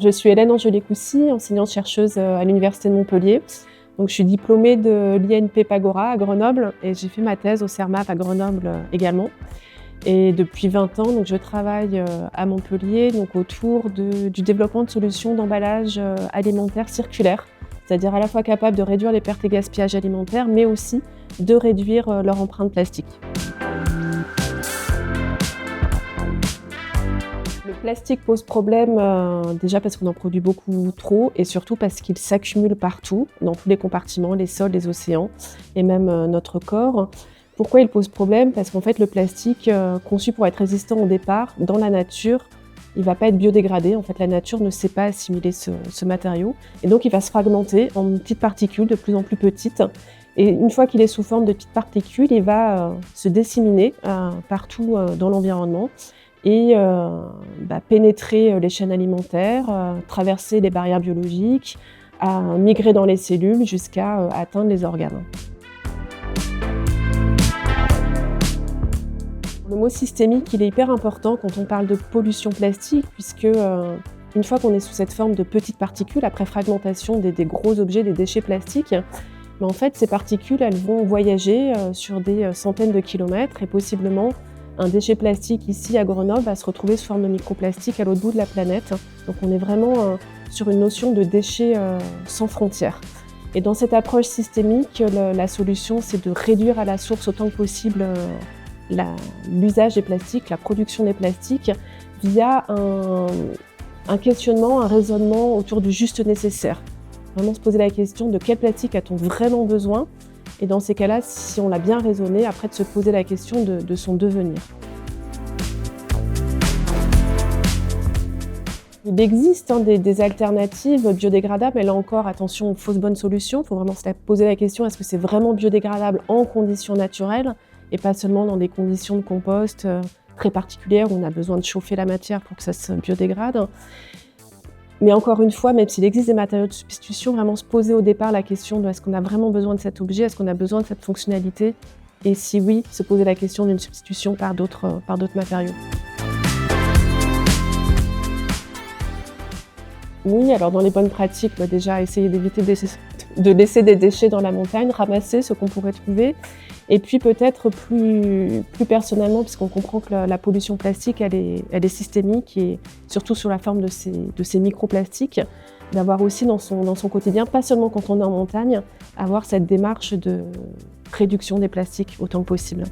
Je suis Hélène Angelier-Coussy, enseignante-chercheuse à l'Université de Montpellier. Donc, je suis diplômée de l'INP Pagora à Grenoble et j'ai fait ma thèse au CERMAP à Grenoble également. Et depuis 20 ans, donc, je travaille à Montpellier autour du développement de solutions d'emballage alimentaire circulaire, c'est-à-dire à la fois capable de réduire les pertes et gaspillages alimentaires, mais aussi de réduire leur empreinte plastique. Le plastique pose problème déjà parce qu'on en produit beaucoup trop et surtout parce qu'il s'accumule partout, dans tous les compartiments, les sols, les océans et même notre corps. Pourquoi il pose problème? Parce qu'en fait le plastique, conçu pour être résistant au départ, dans la nature, il ne va pas être biodégradé. En fait, la nature ne sait pas assimiler ce matériau et donc il va se fragmenter en petites particules de plus en plus petites. Et une fois qu'il est sous forme de petites particules, il va se disséminer partout dans l'environnement et pénétrer les chaînes alimentaires, traverser les barrières biologiques, migrer dans les cellules jusqu'à atteindre les organes. Le mot systémique, il est hyper important quand on parle de pollution plastique, puisque une fois qu'on est sous cette forme de petites particules, après fragmentation des gros objets, des déchets plastiques, en fait, ces particules, elles vont voyager sur des centaines de kilomètres et possiblement un déchet plastique ici à Grenoble va se retrouver sous forme de microplastique à l'autre bout de la planète. Donc on est vraiment sur une notion de déchets sans frontières. Et dans cette approche systémique, la solution, c'est de réduire à la source autant que possible l'usage des plastiques, la production des plastiques, via un questionnement, un raisonnement autour du juste nécessaire. Vraiment se poser la question de quel plastique a-t-on vraiment besoin? Et dans ces cas-là, si on l'a bien raisonné, après de se poser la question de son devenir. Il existe des alternatives biodégradables, mais là encore, attention aux fausses bonnes solutions. Il faut vraiment se poser la question, est-ce que c'est vraiment biodégradable en conditions naturelles et pas seulement dans des conditions de compost très particulières où on a besoin de chauffer la matière pour que ça se biodégrade. Mais encore une fois, même s'il existe des matériaux de substitution, vraiment se poser au départ la question de est-ce qu'on a vraiment besoin de cet objet, est-ce qu'on a besoin de cette fonctionnalité? Et si oui, se poser la question d'une substitution par d'autres matériaux. Oui, alors dans les bonnes pratiques, déjà essayer d'éviter de laisser des déchets dans la montagne, ramasser ce qu'on pourrait trouver. Et puis peut-être plus personnellement, puisqu'on comprend que la pollution plastique, elle est systémique et surtout sur la forme de ces microplastiques, d'avoir aussi dans son quotidien, pas seulement quand on est en montagne, avoir cette démarche de réduction des plastiques autant que possible.